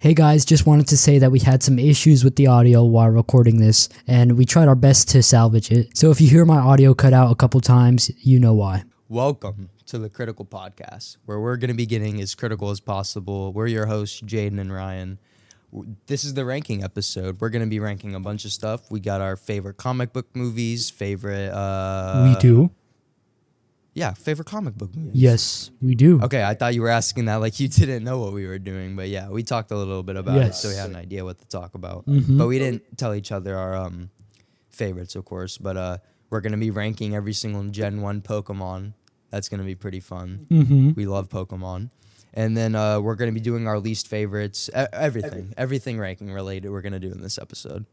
Hey guys, just wanted to say that we had some issues with the audio while recording this, and we tried our best to salvage it. So if you hear my audio cut out a couple times, you know why. Welcome to the Critical Podcast, where we're going to be getting as critical as possible. We're your hosts, Jayden and Ryan. This is the ranking episode. We're going to be ranking a bunch of stuff. We got our favorite comic book movies, favorite... we do? Yeah, favorite comic book movies. Yes, we do. Okay, I thought you were asking that like you didn't know what we were doing, but yeah, we talked a little bit about it, so we had an idea what to talk about. But we didn't tell each other our favorites, of course, but we're going to be ranking every single Gen 1 Pokémon. That's going to be pretty fun. We love Pokémon. And then we're going to be doing our least favorites, everything ranking related we're going to do in this episode.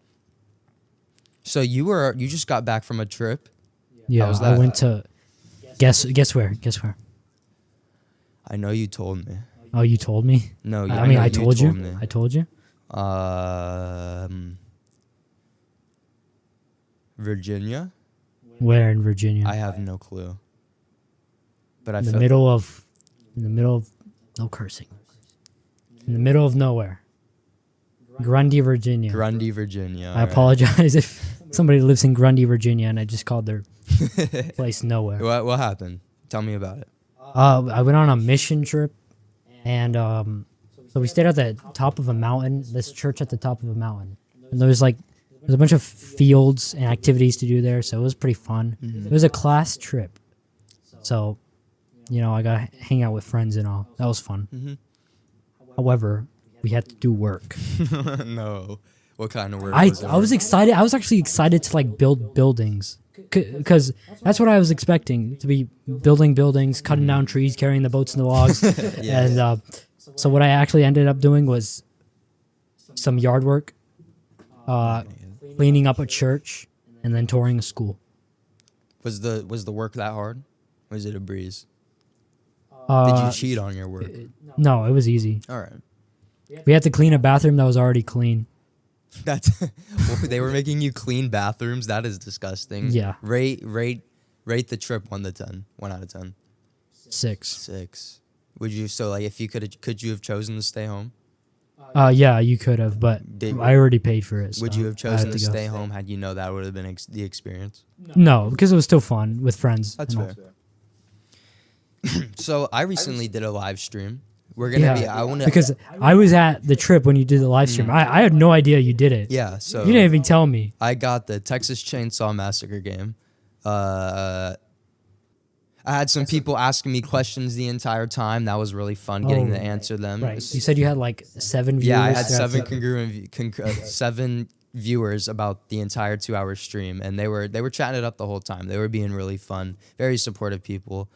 So you just got back from a trip? Yeah, How was that? I went to... Guess where? I know you told me. Oh, you told me? No, I told you. Me. I told you. Virginia? Where in Virginia? I have no clue. But in the middle of no cursing. In the middle of nowhere. Grundy, Virginia. Grundy, Virginia. I apologize if somebody lives in Grundy, Virginia, and I just called their place nowhere. What happened? Tell me about it. I went on a mission trip, and so we stayed at the top of a mountain. This church at the top of a mountain, and there's a bunch of fields and activities to do there. So it was pretty fun. It was a class trip, so I got to hang out with friends and all. That was fun. However, we had to do work. No, what kind of work? I was excited. I was actually excited to build buildings. Because that's what I was expecting, to be building buildings, cutting down trees, carrying the boats and the logs. Yes. And so what I actually ended up doing was some yard work, cleaning up a church, and then touring a school. Was the work that hard? Or was it a breeze? Did you cheat on your work? No, it was easy. All right. We had to clean a bathroom that was already clean. They were making you clean bathrooms. That is disgusting. Yeah. Rate the trip 1 to 10. 1 out of 10. 6. 6. Would you if you could you have chosen to stay home? Yeah, you could have, but I already paid for it. So would you have chosen to stay go. home had you know that would have been the experience? No, because it was still fun with friends. That's fair. So I recently did a live stream. We're gonna because I was at the trip when you did the live stream. I had no idea you did it. Yeah, so you didn't even tell me. I got the Texas Chainsaw Massacre game. I had some people asking me questions the entire time. That was really fun getting to answer them. Right. You said you had 7 viewers. Yeah, I had 7 viewers about the entire 2-hour stream, and they were chatting it up the whole time. They were being really fun, very supportive people.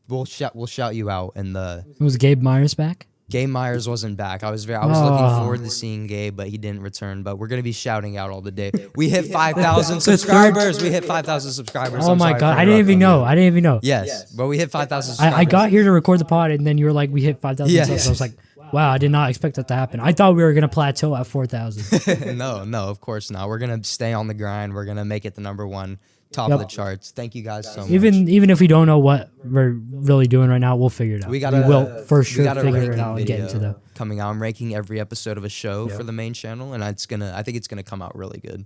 We'll shout you out in the. Was Gabe Myers back? Gabe Myers wasn't back. I was looking forward to seeing Gabe, but he didn't return. But we're gonna be shouting out all the day. We hit 5,000 subscribers. We hit 5,000 subscribers. Oh my god! I didn't even know. Yes, but we hit 5,000 subscribers. I got here to record the pod, and then you were like, "We hit 5,000." Yes. Subs. I was like, "Wow, I did not expect that to happen. I thought we were gonna plateau at 4,000." No, of course not. We're gonna stay on the grind. We're gonna make it the number 1. Top of the charts. Thank you guys so much. Even if we don't know what we're really doing right now, we'll figure it out. We will for sure figure it out and get into the coming out. I'm ranking every episode of a show for the main channel, and I think it's gonna come out really good.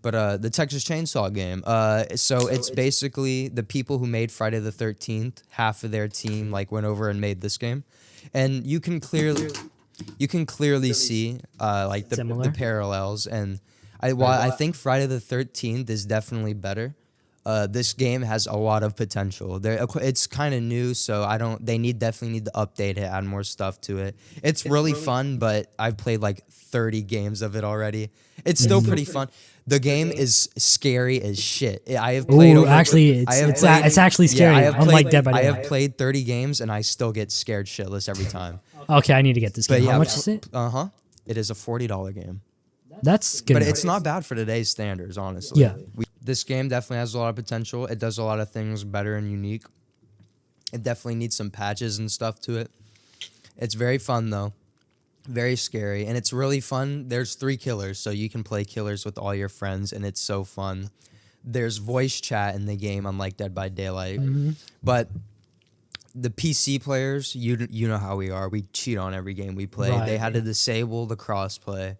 But the Texas Chainsaw game. So it's basically the people who made Friday the 13th. Half of their team went over and made this game, and you can clearly see the parallels and. I think Friday the 13th is definitely better. This game has a lot of potential. It's kind of new, so they definitely need to update it, add more stuff to it. It's really fun, but I've played 30 games of it already. It's still pretty fun. The game is scary as shit. I have played. It's actually scary. Unlike Dead by Daylight. I have played 30 games and I still get scared shitless every time. Okay, I need to get this game. Yeah, how much is it? It is a $40 game. That's good. But it's not bad for today's standards, honestly. Yeah. This game definitely has a lot of potential. It does a lot of things better and unique. It definitely needs some patches and stuff to it. It's very fun, though. Very scary. And it's really fun. There's 3 killers, so you can play killers with all your friends, and it's so fun. There's voice chat in the game, unlike Dead by Daylight. But the PC players, you know how we are. We cheat on every game we play. Right. They had to disable the crossplay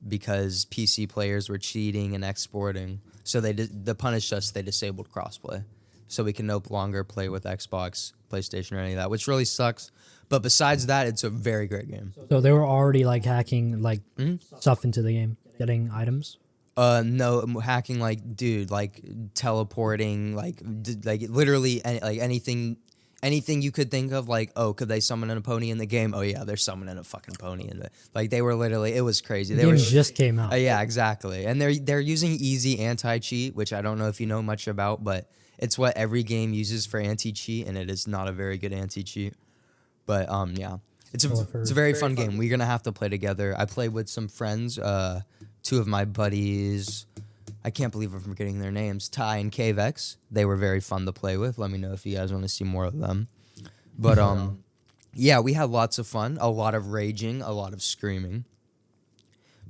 because PC players were cheating and exporting. So they punished us. They disabled crossplay, so we can no longer play with Xbox, PlayStation, or any of that, which really sucks. But besides that, it's a very great game. So they were already like hacking like Mhm. stuff into the game, getting items. No, hacking like, dude, like teleporting, like literally anything you could think of. Like, oh, could they summon a pony in the game? Oh yeah, they're summoning a fucking pony in the. Like they were literally, it was crazy. The They game were just came out. yeah, exactly. And they're using easy anti-cheat, which I don't know if you know much about, but it's what every game uses for anti-cheat, and it is not a very good anti-cheat. But yeah, it's a very fun game. We're gonna have to play together. I played with some friends, two of my buddies. I can't believe I'm forgetting their names. Ty and Cavex. They were very fun to play with. Let me know if you guys want to see more of them. But yeah, we had lots of fun. A lot of raging, a lot of screaming.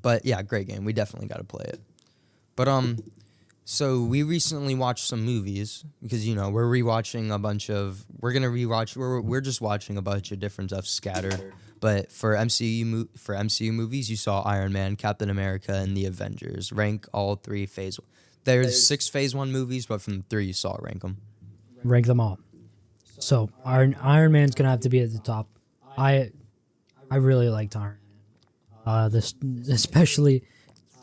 But yeah, great game. We definitely got to play it. But so we recently watched some movies because we're rewatching a bunch of. We're gonna rewatch. We're just watching a bunch of different stuff scattered. But for MCU movies, you saw Iron Man, Captain America, and the Avengers. Rank all three Phase 1. There's 6 Phase 1 movies, but from 3 you saw, rank them. Rank them all. So Iron Man's gonna have to be at the top. I really liked Iron Man. This especially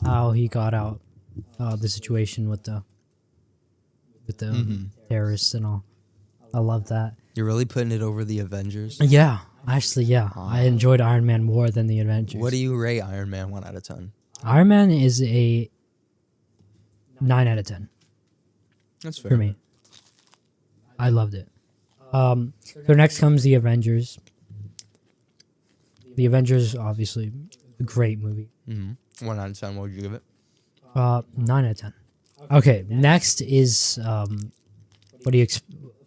how he got out the situation with the terrorists and all. I love that. You're really putting it over the Avengers? Yeah, actually, yeah. I enjoyed Iron Man more than the Avengers. What do you rate Iron Man 1 out of 10? Iron Man is a 9 out of 10 That's fair. for me. I loved it. So next comes the Avengers. The Avengers, obviously, a great movie. 1 out of 10, what would you give it? 9 out of 10. Okay, next is what do you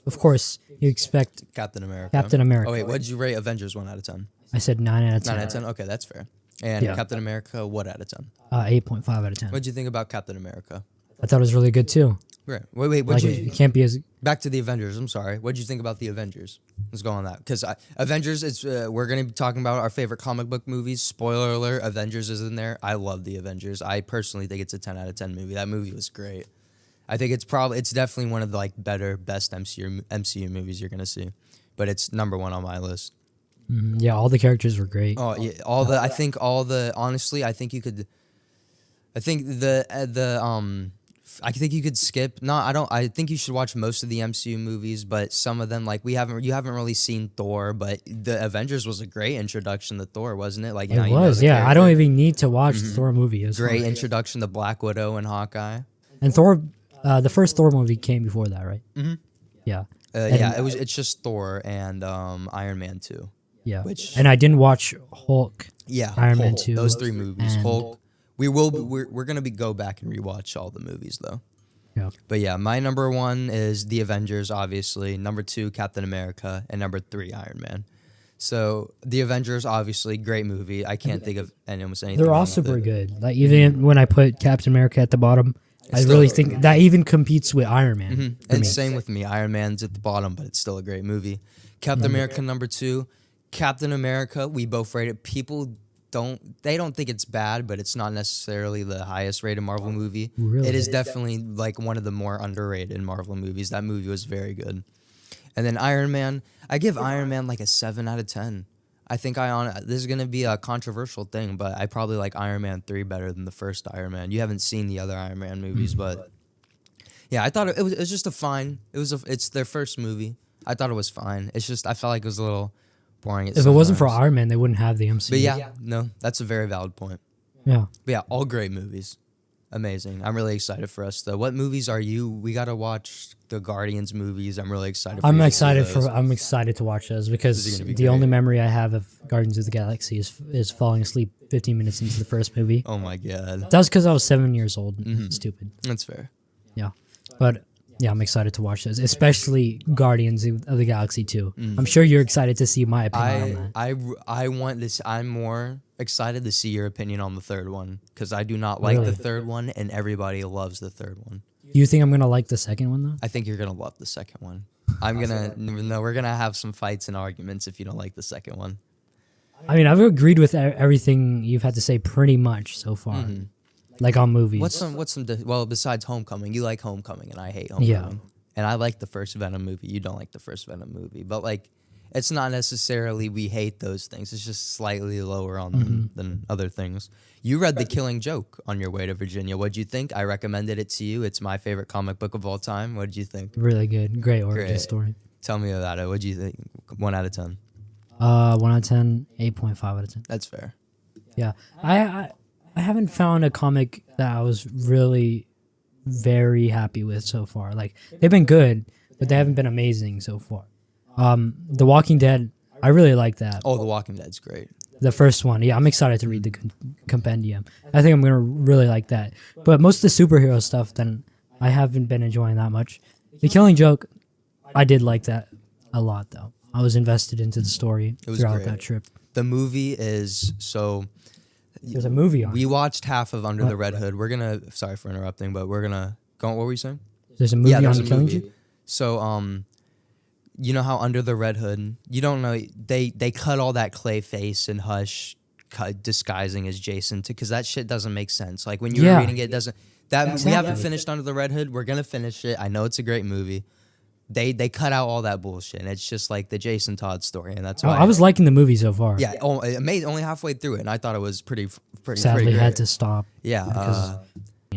of course you expect Captain America. Captain America. Oh wait, what did you rate Avengers 1 out of 10? I said 9 out of 10. 9 out of 10? Okay, that's fair. And Yeah. Captain America, what out of 10? 8.5 out of 10. What did you think about Captain America? I thought it was really good too. Great. Wait, Like it can't be as back to the Avengers. I'm sorry. What did you think about the Avengers? Let's go on that because Avengers. It's we're gonna be talking about our favorite comic book movies. Spoiler alert: Avengers is in there. I love the Avengers. I personally think it's a 10 out of 10 movie. That movie was great. I think it's definitely one of the best MCU movies you're gonna see, but it's number 1 on my list. yeah, all the characters were great. Oh yeah, honestly, I think you could. I think I think you could skip. No, I don't. I think you should watch most of the MCU movies, but some of them, you haven't really seen Thor, but the Avengers was a great introduction to Thor, wasn't it? Like It was, yeah. I don't even need to watch the Thor movie. It was great fun. introduction to Black Widow and Hawkeye. And Thor, the first Thor movie came before that, right? Mm-hmm. Yeah. Yeah, it's just Thor and Iron Man 2. Yeah. Which and I didn't watch Hulk. yeah, Iron Man Hulk, 2 those 3 movies. and- Hulk. We're gonna go back and rewatch all the movies though. Yeah. But yeah, my number 1 is the Avengers, obviously. Number 2, Captain America, and number 3, Iron Man. So the Avengers, obviously, great movie. I can't think of almost anything. They're all wrong with super it. good. Like even when I put Captain America at the bottom, I still- really think that even competes with Iron Man. for And me. same with me. Iron Man's at the bottom, but it's still a great movie. Captain America, number 2. Captain America, we both rated. People don't think it's bad, but it's not necessarily the highest rated Marvel movie. Really? It is definitely one of the more underrated Marvel movies. That movie was very good. And then Iron Man, I give Iron Man a 7 out of 10. I think this is gonna be a controversial thing, but I probably like Iron Man 3 better than the first Iron Man. You haven't seen the other Iron Man movies, but yeah, I thought it was just a fine. It's their first movie. I thought it was fine. It's just I felt like it was a little boring. If it wasn't for Iron Man, they wouldn't have the MCU. But yeah, no, that's a very valid point. Yeah. But yeah, all great movies. Amazing. I'm really excited for us though. What movies are you? We gotta watch the Guardians movies. I'm really excited. I'm you to see excited those. I'm excited to watch those This because is gonna be the great. only memory I have of Guardians of the Galaxy is falling asleep 15 minutes into the first movie. Oh my god, That was because I was 7 years old. Stupid. that's fair. Yeah. But yeah, I'm excited to watch those, especially Guardians of the Galaxy 2. I'm sure you're excited to see my opinion on that. I want this. I'm more excited to see your opinion on the third one because I do not like Really? the third one, and everybody loves the third one. Do you think I'm going to like the second one, though? I think you're gonna love the second one. No, we're gonna have some fights and arguments if you don't like the second one. I mean, I've agreed with everything you've had to say pretty much so far. Like on movies. Well, besides Homecoming, you like Homecoming and I hate Yeah. Homecoming. And I like the first Venom movie. You don't like the first Venom movie. But like, it's not necessarily we hate those things. It's just slightly lower on them than other things. You read The Killing Joke on your way to Virginia. What'd you think? I recommended it to you. It's my favorite comic book of all time. What'd you think? Really good. Great origin Great. story. Tell me about it. What'd you think? 1 out of 10. 1 out of 10, 8.5 out of 10. That's fair. Yeah. I haven't found a comic that I was really very happy with so far. Like, they've been good, but they haven't been amazing so far. The Walking Dead, I really like that. Oh, The Walking Dead's great. The first one. Yeah, I'm excited to read the compendium. I think I'm going to really like that. But most of the superhero stuff, then, I haven't been enjoying that much. The Killing Joke, I did like that a lot, though. I was invested into the story throughout great. that trip. The movie is so... There's a movie on We it. watched half of Under the Red Hood. We're going to... Sorry for interrupting, but we're going to... What were you saying? There's a movie on there's The a Killing movie. Joke? So, you know how Under the Red Hood, you don't know, they cut all that Clayface and Hush disguising as Jason because that shit doesn't make sense. Like when you were reading it, doesn't we haven't finished Under the Red Hood. We're gonna finish it. I know it's a great movie. They cut out all that bullshit, and it's just like the Jason Todd story, and that's why I was liking the movie so far. yeah. Only halfway through it, and I thought it was pretty Sadly, great. had to stop. Yeah.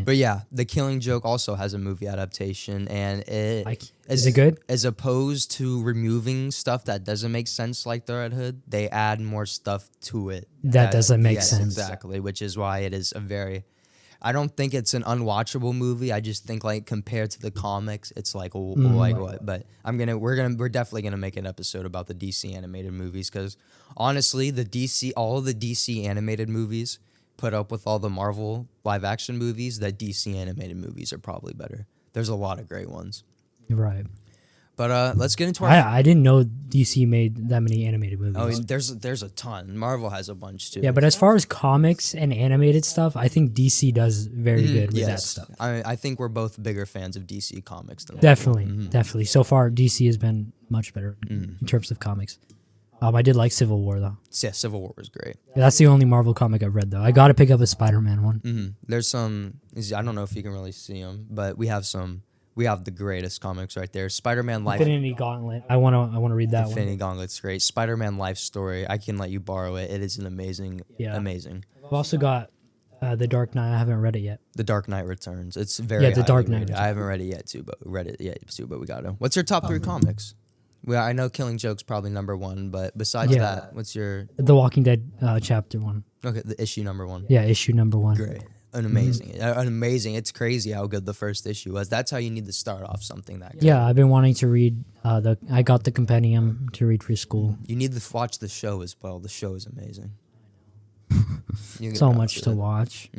But yeah, The Killing Joke also has a movie adaptation, and Is it good? As opposed to removing stuff that doesn't make sense, like the Red Hood, they add more stuff to it That doesn't make yes, sense. Exactly, which is why it is a very. I don't think it's an unwatchable movie. I just think like compared to the comics, it's like like what. But we're definitely gonna make an episode about the DC animated movies because honestly, all the DC animated movies put up with all the Marvel live action movies. That DC animated movies are probably better. There's a lot of great ones. Right. But let's get into our. I didn't know DC made that many animated movies. There's a ton. Marvel has a bunch too. Yeah, but as far as comics and animated stuff, I think DC does very good with that stuff. I think we're both bigger fans of DC comics than Definitely, definitely. So far, DC has been much better in terms of comics. I did like Civil War though. Yeah, Civil War was great. Yeah, that's the only Marvel comic I've read though. I got to pick up a Spider-Man one. There's some. I don't know if you can really see them, but we have some. We have the greatest comics right there. Spider-Man Life. Infinity Gauntlet. I want to read that Infinity Gauntlet's great. Spider-Man Life Story. I can let you borrow it. It is an amazing. Amazing. I've also got The Dark Knight. I haven't read it yet. The Dark Knight Returns. It's very. The Dark Knight. I haven't read it yet too, but we got to. What's your top 3 comics? Well, I know Killing Joke's probably number 1, but besides that, what's your... The Walking Dead chapter 1. Okay, the issue number 1. Yeah, issue number 1. Great. Amazing. It's crazy how good the first issue was. That's how you need to start off something that good. Yeah, I've been wanting to read I got the compendium to read for school. You need to watch the show as well. The show is amazing. So much to watch.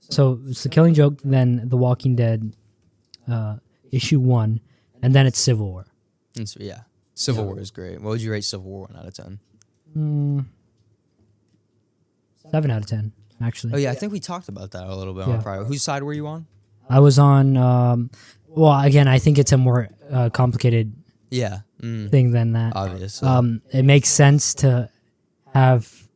So it's The Killing Joke, then The Walking Dead issue 1, and then it's Civil War. Civil War is great. What would you rate Civil War 1 out of 10? 7 out of 10, actually. Oh yeah, I think we talked about that a little bit on prior. Whose side were you on? I was on. Well, again, I think it's a more complicated thing than that. Obviously. It makes sense to have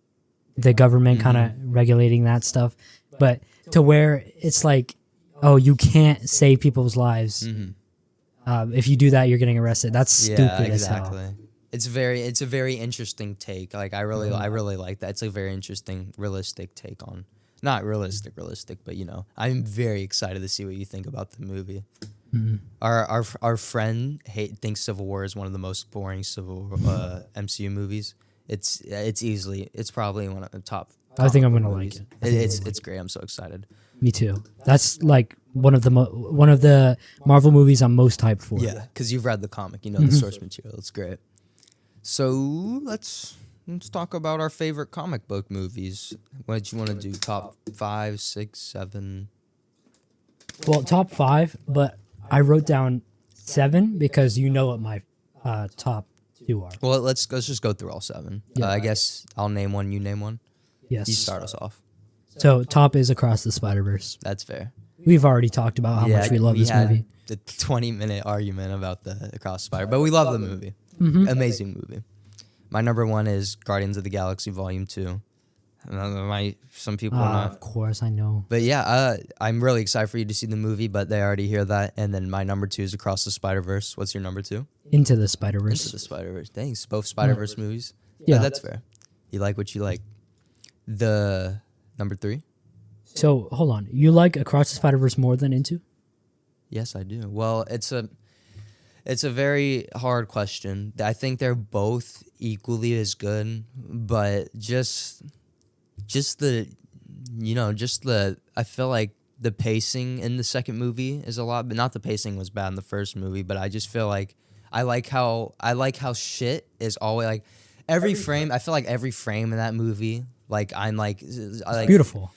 the government kind of regulating that stuff, but to where it's like, oh, you can't save people's lives. If you do that, you're getting arrested. That's stupid as hell. It's a very interesting take. Like I really like that. It's a very interesting, realistic take on, not realistic, but I'm very excited to see what you think about the movie. Our friend thinks Civil War is one of the most boring MCU movies. It's probably one of the top. I think I'm gonna movies. like it. It's great. I'm so excited. Me too. That's like one of the Marvel movies I'm most hyped for. Yeah, because you've read the comic, the source material. It's great. So let's talk about our favorite comic book movies. What did you want to do? Top 5, 6, 7? Well, top 5, but I wrote down 7 because you know what my top 2 are. Well, let's just go through all 7. Yeah. I guess I'll name one. You name one. Yes. You start us off. So top is Across the Spider-Verse. That's fair. We've already talked about how much we love this movie. the 20-minute argument about the Across the Spider, but we love the movie. Amazing movie. My number 1 is Guardians of the Galaxy Volume 2. Some people are not. Of course, I know. But yeah, I'm really excited for you to see the movie, but they already hear that. And then my number 2 is Across the Spider-Verse. What's your number 2? Into the Spider-Verse. Into the Spider-Verse. Thanks. Both Spider-Verse movies. Yeah. That's fair. You like what you like. The number 3? So, hold on. You like Across the Spider-Verse more than Into? Yes, I do. Well, it's a very hard question. I think they're both equally as good, but just the I feel like the pacing in the second movie is a lot, but not the pacing was bad in the first movie, but I just feel like I like how shit is always like every frame. I feel like every frame in that movie, like I'm like Beautiful.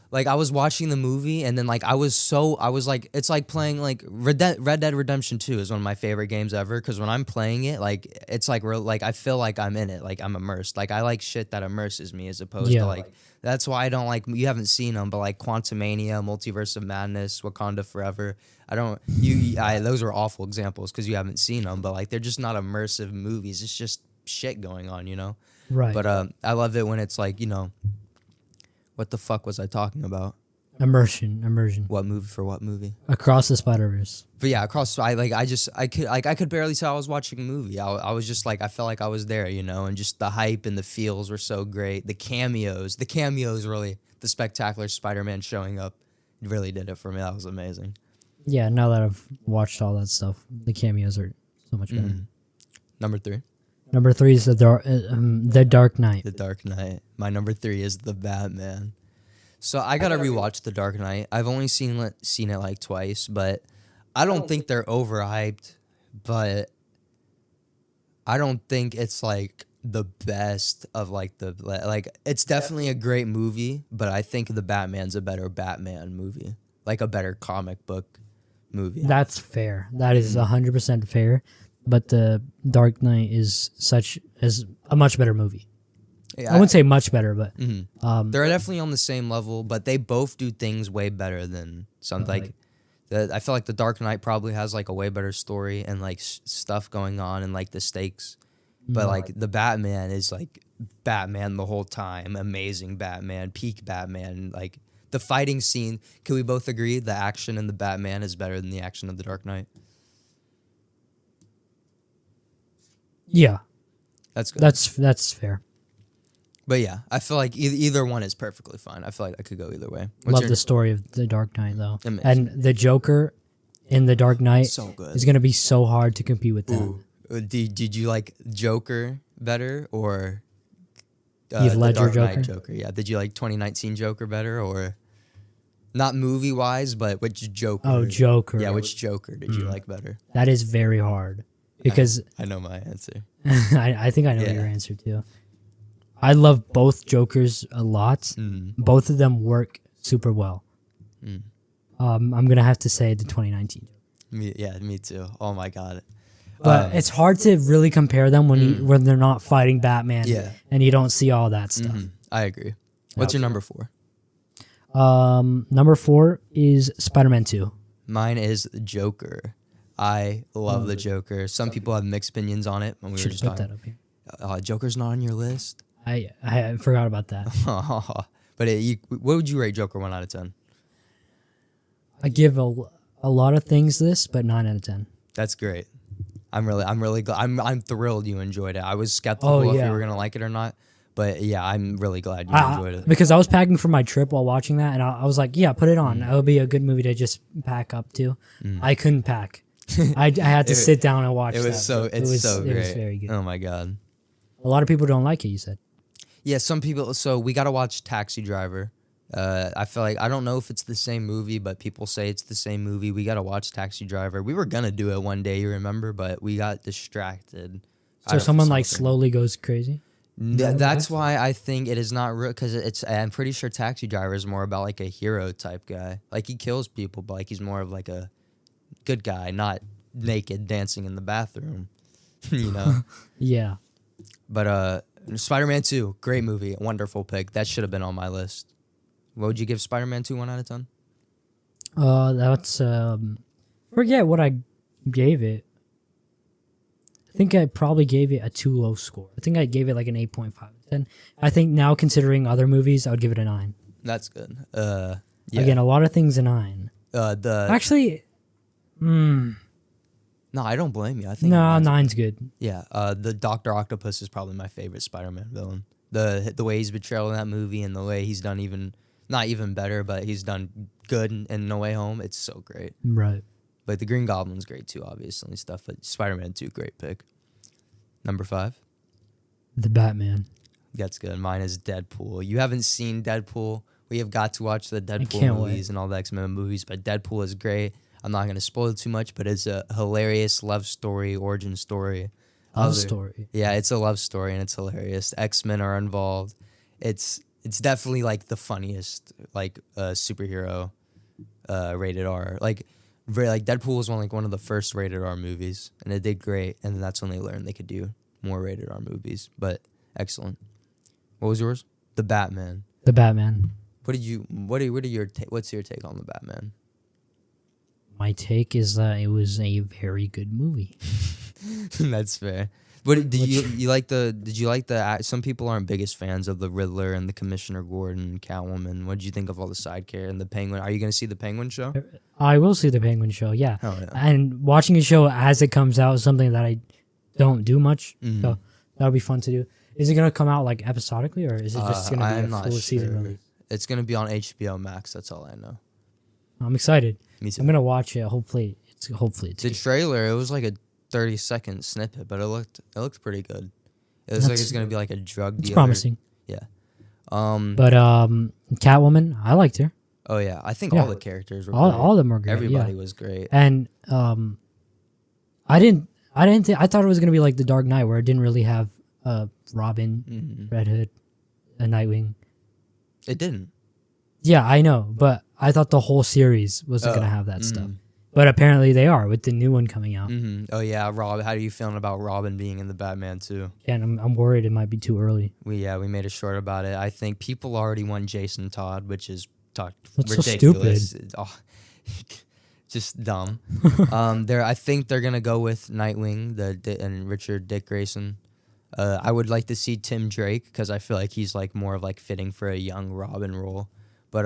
Like I was watching the movie and then like I was like it's like playing like Red Dead Redemption 2 is one of my favorite games ever because when I'm playing it like it's like like I feel like I'm in it, like I'm immersed. Like I like shit that immerses me as opposed to like that's why I don't like, you haven't seen them, but like Quantumania, Multiverse of Madness, Wakanda Forever. Those are awful examples because you haven't seen them, but like they're just not immersive movies. It's just shit going on, you know? Right. But I love it when it's like, you know, what the fuck was I talking about? Immersion. What movie for what movie? Across the Spider-Verse. But yeah, I could barely tell I was watching a movie. I was just like I felt like I was there, you know, and just the hype and the feels were so great. The cameos really, the spectacular Spider-Man showing up really did it for me. That was amazing. Yeah, now that I've watched all that stuff, the cameos are so much better. Number 3. Number 3 is the Dark Knight. The Dark Knight. My number 3 is the Batman. So I gotta rewatch The Dark Knight. I've only seen it like twice, but I don't think they're overhyped. But I don't think it's like the best of like it's definitely a great movie. But I think the Batman's a better Batman movie, like a better comic book movie. That's fair. That is 100% fair. But the Dark Knight is a much better movie. Yeah, I wouldn't say much better, but they're definitely on the same level. But they both do things way better than something. I feel like the Dark Knight probably has like a way better story and like stuff going on and like the stakes. But like the Batman is like Batman the whole time, amazing Batman, peak Batman. Like the fighting scene. Can we both agree the action in the Batman is better than the action of the Dark Knight? Yeah, that's good. That's fair. But yeah, I feel like either one is perfectly fine. I feel like I could go either way. Love the story of the Dark Knight though, Amazing. And the Joker in the Dark Knight so good. is gonna be so hard to compete with that. Ooh. Did you like Joker better or Heath the Ledger Dark Knight Joker? Yeah. Did you like 2019 Joker better or not movie wise, but which Joker? Oh, Joker. Yeah, which Joker did you like better? That is very hard because I know my answer. I think I know your answer too. I love both Jokers a lot. Both of them work super well. I'm gonna have to say the 2019. Me too. Oh my god. But it's hard to really compare them when they're not fighting Batman. Yeah. And you don't see all that stuff. I agree. What's your number 4? Number 4 is Spider-Man 2. Mine is Joker. I love the Joker. Some people have mixed opinions on it. When we were just put talking. that up here. Joker's not on your list. I forgot about that. But what would you rate Joker 1 out of 10? I give a lot of things this, but 9 out of 10. That's great. I'm really glad. I'm thrilled you enjoyed it. I was skeptical if you were gonna like it or not, but yeah, I'm really glad you enjoyed it. Because I was packing for my trip while watching that, and I was like, yeah, put it on. It would be a good movie to just pack up to. I couldn't pack. I had to sit down and watch. It was so great. It was very good. Oh my god. A lot of people don't like it. You said. Yeah, some people. So we got to watch Taxi Driver. I feel like I don't know if it's the same movie, but people say it's the same movie. We got to watch Taxi Driver. We were gonna do it one day, you remember, but we got distracted. So someone like slowly goes crazy. That's why I think it is not real because I'm pretty sure Taxi Driver is more about like a hero type guy. Like he kills people, but like he's more of like a good guy, not naked dancing in the bathroom. You know. Yeah. But Spider-Man 2, great movie, wonderful pick. That should have been on my list. What would you give Spider-Man 2 1 out of 10? That's forget what I gave it. I think I probably gave it a too low score. I think I gave it like an 8.5 out of 10. I think now considering other movies, I would give it a 9. That's good. Yeah. Again, a lot of things a 9. Actually, no, I don't blame you. I think no, 9's good. Yeah, the Dr. Octopus is probably my favorite Spider-Man villain. The way he's betrayal in that movie and the way he's done not even better, but he's done good in No Way Home. It's so great. Right. But the Green Goblin's great too, obviously, and stuff. But Spider-Man 2, great pick. Number 5? The Batman. That's good. Mine is Deadpool. You haven't seen Deadpool. We have got to watch the Deadpool can't movies wait. and all the X-Men movies, but Deadpool is great. I'm not going to spoil it too much, but it's a hilarious love story, origin story. Love story. Yeah, it's a love story and it's hilarious. X-Men are involved. It's definitely like the funniest like superhero rated R. Like Deadpool was one of the first rated R movies, and it did great. And that's when they learned they could do more rated R movies. But excellent. What was yours? The Batman. The Batman. What's your take on the Batman? My take is that it was a very good movie. That's fair. What did you like the some people aren't biggest fans of the Riddler and the Commissioner Gordon, Catwoman. What did you think of all the side care and the Penguin? Are you going to see the Penguin show? I will see the Penguin show, yeah. Oh, yeah. And watching a show as it comes out is something that I don't do much. Mm-hmm. So that would be fun to do. Is it going to come out like episodically, or is it just going to be a full season release? It's going to be on HBO Max. That's all I know. I'm excited. Me too. I'm going to watch it. Hopefully it's the good. trailer. It was like a 30-second snippet, but it looked pretty good. It was like it's going to be like a drug dealer. It's promising. Yeah. But Catwoman, I liked her. Oh yeah, I think all the characters were great. All of them were great. Everybody yeah. was great. And I thought it was going to be like The Dark Knight, where it didn't really have Robin, Red Hood, a Nightwing. It didn't. Yeah, I know, but I thought the whole series wasn't going to have that stuff. But apparently they are with the new one coming out. Oh yeah, Rob. How are you feeling about Robin being in the Batman too? And I'm worried it might be too early. We made a short about it. I think people already want Jason Todd, which is That's ridiculous. so stupid. Just dumb. I think they're gonna go with Nightwing, and Richard Dick Grayson. I would like to see Tim Drake because I feel like he's like more of like fitting for a young Robin role. But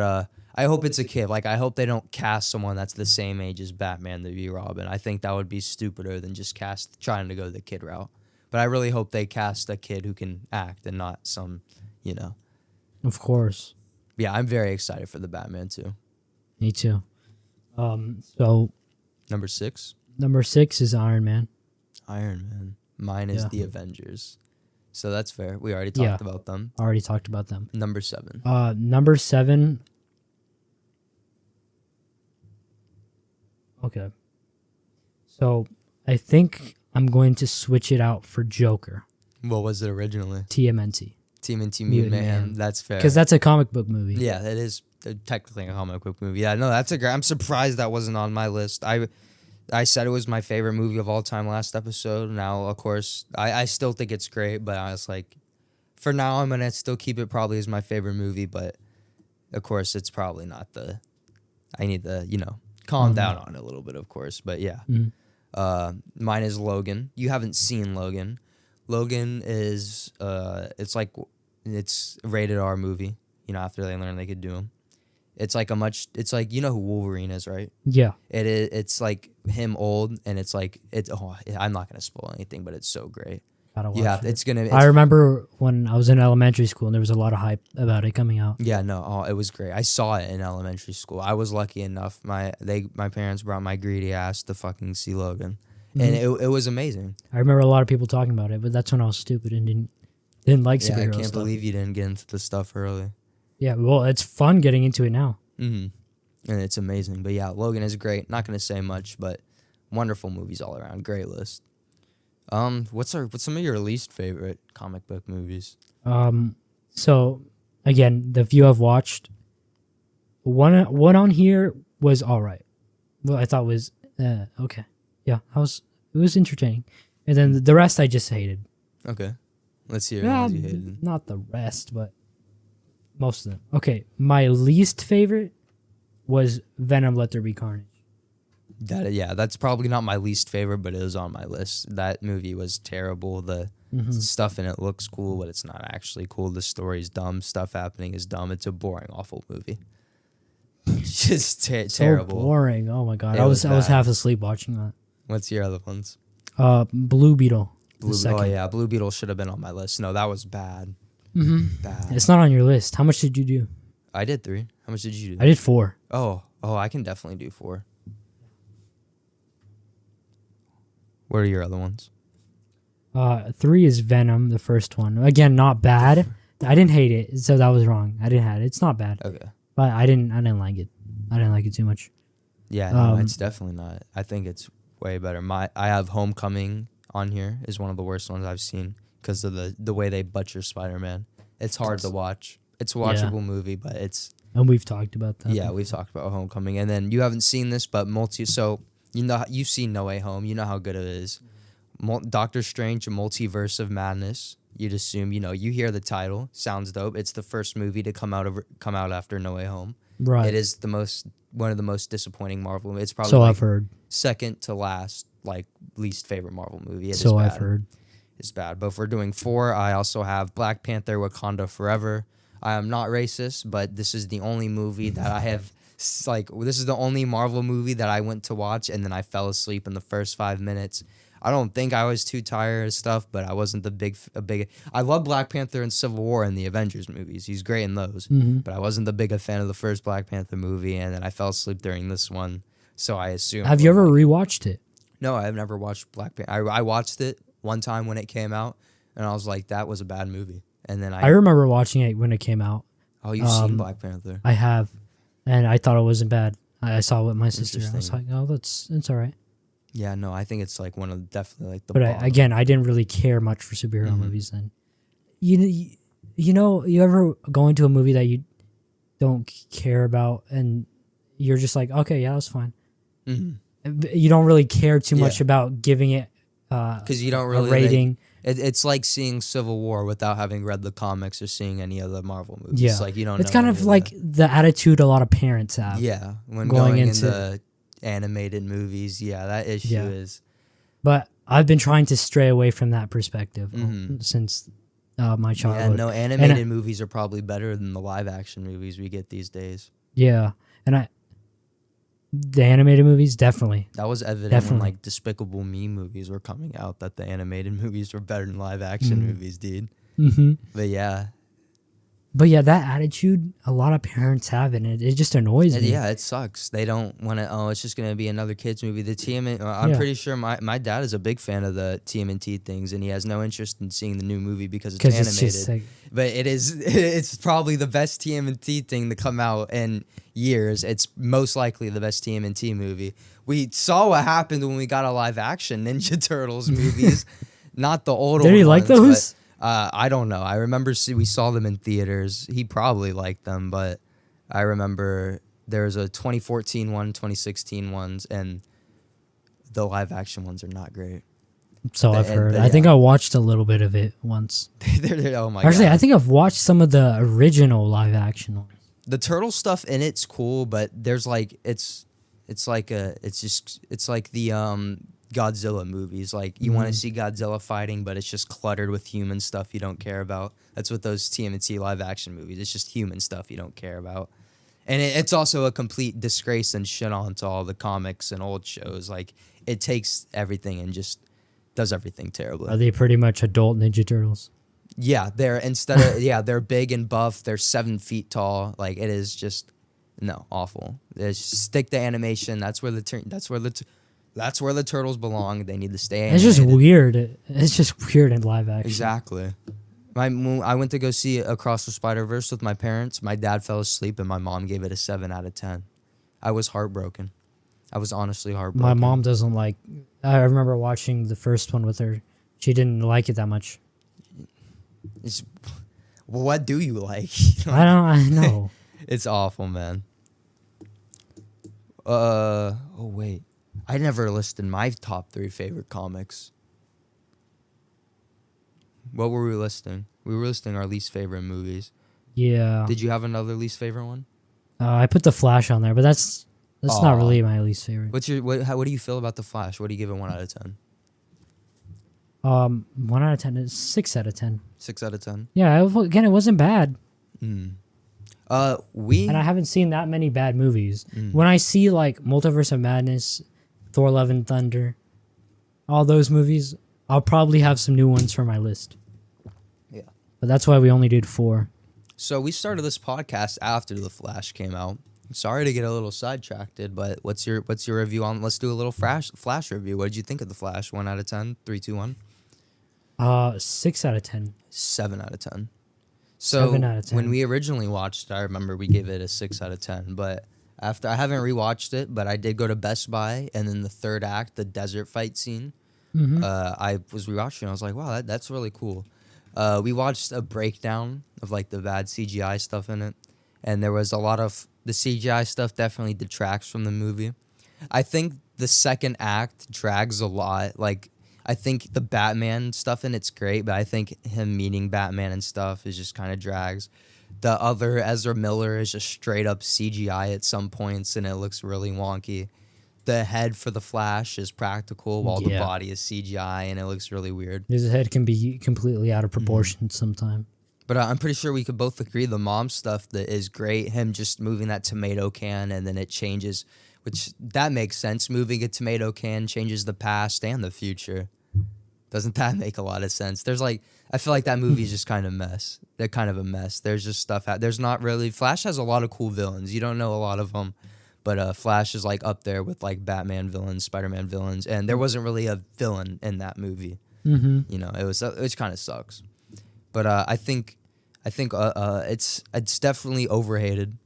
I hope it's a kid. Like I hope they don't cast someone that's the same age as Batman to be Robin. I think that would be stupider than just trying to go the kid route. But I really hope they cast a kid who can act and not some, Of course. Yeah, I'm very excited for the Batman too. Me too. So Number 6? Number 6 is Iron Man. Iron Man. Mine is the Avengers. So that's fair. We already talked about them. Already talked about them. Number 7. Number 7. Okay. So I think I'm going to switch it out for Joker. What was it originally? TMNT. TMNT Mutant Mayhem. That's fair. Because that's a comic book movie. Yeah, it is technically a comic book movie. Yeah, no, that's a great. I'm surprised that wasn't on my list. I said it was my favorite movie of all time last episode. Now, of course, I still think it's great, but I was like, for now, I'm going to still keep it probably as my favorite movie, but of course, it's probably not I need to, calm down on it a little bit, of course, but yeah. Mine is Logan. You haven't seen Logan. Logan is, it's a rated R movie, after they learned they could do them. It's like you know who Wolverine is, right? Yeah. It's like him old, and it's like I'm not gonna spoil anything, but it's so great. Gotta watch it. I remember when I was in elementary school, and there was a lot of hype about it coming out. Yeah, no, it was great. I saw it in elementary school. I was lucky enough. My parents brought my greedy ass to fucking see Logan, and it was amazing. I remember a lot of people talking about it, but that's when I was stupid and didn't like superhero stuff. I can't believe you didn't get into the stuff early. Yeah, well, it's fun getting into it now. And it's amazing. But yeah, Logan is great. Not going to say much, but wonderful movies all around. Great list. What's some of your least favorite comic book movies? So again, the few I've watched, one on here was all right. Well, I thought was okay. Yeah, it was entertaining. And then the rest I just hated. Okay. Let's hear what you hated. Not the rest, but most of them. Okay, my least favorite was Venom Let There Be Carnage. That's probably not my least favorite, but it was on my list. That movie was terrible. The stuff in it looks cool, but it's not actually cool. The story's dumb. Stuff happening is dumb. It's a boring, awful movie. Just So terrible. boring. Oh my god, It I was was bad. half asleep watching that. What's your other ones? Blue Beetle. Oh yeah, Blue Beetle should have been on my list. No, that was bad. Bad. It's not on your list. How much did you do? I did 3. How much did you do? I did 4. Oh, I can definitely do 4. What are your other ones? 3 is Venom, the first one. Again, not bad. I didn't hate it, so that was wrong. I didn't hate it. It's not bad. Okay. But I didn't like it. I didn't like it too much. Yeah, no, it's definitely not. I think it's way better. I have Homecoming on here is one of the worst ones I've seen because of the way they butcher Spider-Man. It's hard to watch. It's a watchable movie, but it's... And we've talked about that. Yeah, we've talked about Homecoming. And then you haven't seen this, but you've seen No Way Home. You know how good it is. Doctor Strange, Multiverse of Madness. You'd assume, you hear the title. Sounds dope. It's the first movie to come out after No Way Home. Right. It is one of the most disappointing Marvel movies. It's probably So I've heard. second to last, least favorite Marvel movie. So I've heard. It's bad. But if we're doing 4, I also have Black Panther, Wakanda Forever. I am not racist, but this is the only movie that I have... this is the only Marvel movie that I went to watch, and then I fell asleep in the first 5 minutes. I don't think I was too tired of stuff, but I wasn't a big... I love Black Panther and Civil War and the Avengers movies. He's great in those. But I wasn't the big a fan of the first Black Panther movie, and then I fell asleep during this one, so I assume... Have you ever rewatched it? No, I've never watched Black Panther. I watched it one time when it came out, and I was like, that was a bad movie. And then I remember watching it when it came out. Oh, you've seen Black Panther? I have, and I thought it wasn't bad. I saw it with my sister. I was Interesting. like, oh, it's all right. Yeah, no, I think it's one of definitely the. But bottom. I didn't really care much for superhero movies then. You ever go into a movie that you don't care about and you're just like, okay, yeah, that's fine. You don't really care too much about giving it because you don't really a rating. It's like seeing Civil War without having read the comics or seeing any other Marvel movies. Yeah, you don't. It's know kind of like the attitude a lot of parents have. Yeah, when going into animated movies, that issue is. But I've been trying to stray away from that perspective since my childhood. Yeah, no, animated movies are probably better than the live action movies we get these days. Yeah, and the animated movies, definitely. That was evident when Despicable Me movies were coming out, that the animated movies were better than live action movies, dude. But yeah. But yeah, that attitude, a lot of parents have it, and it just annoys me. Yeah, it sucks. They don't want to, it's just going to be another kid's movie. The TMNT, I'm pretty sure my dad is a big fan of the TMNT things, and he has no interest in seeing the new movie because it's animated. It's just but it's probably the best TMNT thing to come out in years. It's most likely the best TMNT movie. We saw what happened when we got a live action Ninja Turtles movies, not the old ones. Did he like those? I don't know. I remember we saw them in theaters. He probably liked them, but I remember there's a 2014 one, 2016 ones, and the live action ones are not great. So I've heard. I think I watched a little bit of it once. Oh my god! Actually, I think I've watched some of the original live action ones. The turtle stuff in it's cool, but there's it's like the Godzilla movies. You want to see Godzilla fighting, but it's just cluttered with human stuff you don't care about. That's what those TMNT live action movies. It's just human stuff you don't care about. And it's also a complete disgrace and shit on to all the comics and old shows. It takes everything and just does everything terribly. Are they pretty much adult Ninja Turtles? Yeah, they're big and buff. They're 7 feet tall. It is just awful. Stick to animation. That's where the turtles belong. They need to stay animated. It's just weird. It's just weird in live action. Exactly. I went to go see Across the Spider-Verse with my parents. My dad fell asleep, and my mom gave it a 7 out of 10. I was heartbroken. I was honestly heartbroken. My mom doesn't like... I remember watching the first one with her. She didn't like it that much. What do you like? I know. It's awful, man. Oh, wait. I never listed my top 3 favorite comics. What were we listing? We were listing our least favorite movies. Yeah. Did you have another least favorite one? I put The Flash on there, but that's That's not really my least favorite. What do you feel about the Flash? What do you give it 1 out of 10? 1 out of 10 is 6 out of 10. 6 out of 10. Yeah, again, it wasn't bad. And I haven't seen that many bad movies. Mm. When I see like Multiverse of Madness, Thor: Love and Thunder, all those movies, I'll probably have some new ones for my list. Yeah. But that's why we only did 4. So we started this podcast after The Flash came out. Sorry to get a little sidetracked, but what's your review on? Let's do a little Flash review. What did you think of The Flash? 1 out of 10, 3, 2, 1. 6 out of 10. 7 out of 10. So 7 out of 10. when we originally watched it, I remember we gave it a 6 out of 10. But after I haven't rewatched it, but I did go to Best Buy, and then the third act, the desert fight scene, I was rewatching. I was like, wow, that's really cool. We watched a breakdown of like the bad CGI stuff in it, and there was a lot of the CGI stuff definitely detracts from the movie. I think the second act drags a lot. Like, I think the Batman stuff in it's great, but I think him meeting Batman and stuff is just kind of drags. The other Ezra Miller is just straight up CGI at some points, and it looks really wonky. The head for the Flash is practical, while the body is CGI, and it looks really weird. His head can be completely out of proportion sometimes. But I'm pretty sure we could both agree the mom stuff that is great. Him just moving that tomato can and then it changes, which that makes sense. Moving a tomato can changes the past and the future. Doesn't that make a lot of sense? There's like, I feel like that movie is just kind of mess. They're kind of a mess. There's just stuff there's not really. Flash has a lot of cool villains. You don't know a lot of them, but Flash is like up there with like Batman villains, Spider-Man villains, and there wasn't really a villain in that movie. You know, it kind of sucks. But I think it's definitely overhated.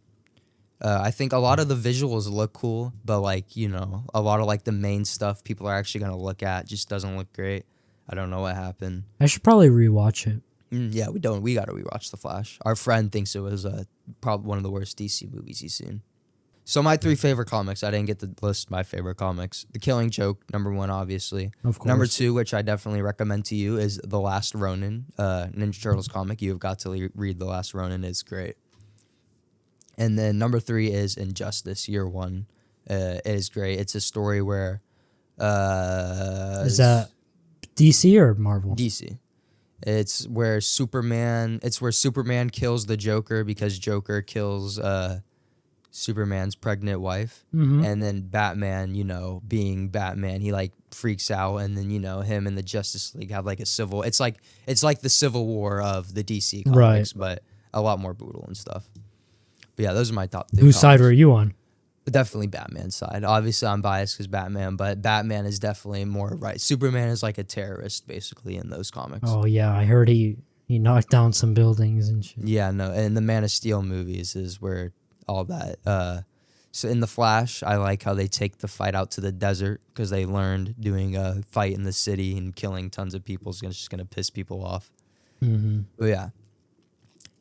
I think a lot of the visuals look cool, but like, you know, a lot of like the main stuff people are actually gonna look at just doesn't look great. I don't know what happened. I should probably rewatch it. Yeah, we don't. We gotta rewatch The Flash. Our friend thinks it was probably one of the worst DC movies he's seen. So my 3 favorite comics. I didn't get to list my favorite comics. The Killing Joke, number 1, obviously. Of course. Number 2, which I definitely recommend to you, is The Last Ronin, Ninja Turtles comic. You have got to read The Last Ronin. It's great. And then number 3 is Injustice, Year 1. It is great. It's a story where... is that DC or Marvel? DC. It's where Superman kills the Joker because Joker kills... Superman's pregnant wife, and then Batman, you know, being Batman, he like freaks out, and then, you know, him and the Justice League have like a civil. It's like the Civil War of the DC comics, but a lot more brutal and stuff. But yeah, those are my top 3. Whose side were you on? Definitely Batman's side. Obviously, I'm biased because Batman, but Batman is definitely more right. Superman is like a terrorist, basically, in those comics. Oh yeah, I heard he knocked down some buildings and shit. Yeah, no, and the Man of Steel movies is where all that. So in The Flash, I like how they take the fight out to the desert because they learned doing a fight in the city and killing tons of people is just going to piss people off. But yeah.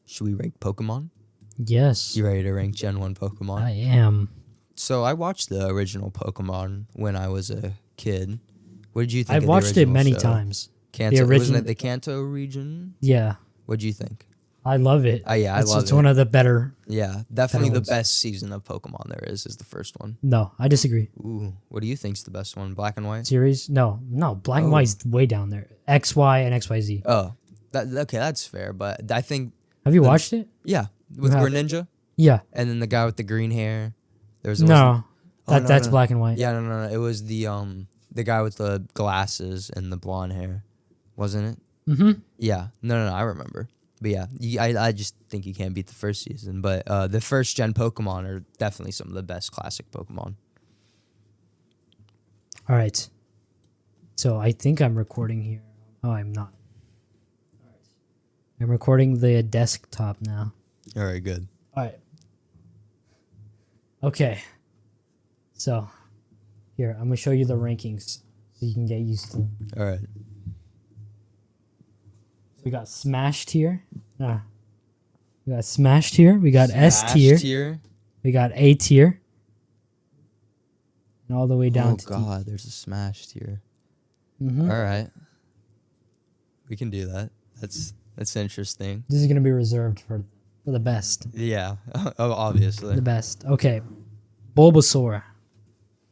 Should we rank Pokemon? Yes. You ready to rank Gen 1 Pokemon? I am. So I watched the original Pokemon when I was a kid. What did you think? I've watched it many times. Wasn't it the Kanto region? Yeah. What did you think? I love it. Yeah, I love it. It's one of the better. Yeah, definitely the best season of Pokemon there is the first one. No, I disagree. Ooh, what do you think's the best one? Black and White? Series? No, Black and White's way down there. XY and XYZ. Oh, okay, that's fair. But I think. Have you watched it? Yeah, with Greninja. Yeah. And then the guy with the green hair. That's no. Black and White. Yeah, no. It was the guy with the glasses and the blonde hair, wasn't it? Yeah. No. I remember. But yeah, I just think you can't beat the first season. But the first gen Pokemon are definitely some of the best classic Pokemon. All right. So I think I'm recording here. Oh, I'm not. All right. I'm recording the desktop now. All right, good. All right. Okay. So here, I'm going to show you the rankings so you can get used to them. All right. We got Smash tier. We got Smash tier. We got S tier. We got A tier. And all the way down to God, there's a Smash tier. All right. We can do that. That's interesting. This is going to be reserved for the best. Yeah, obviously. The best. Okay. Bulbasaur.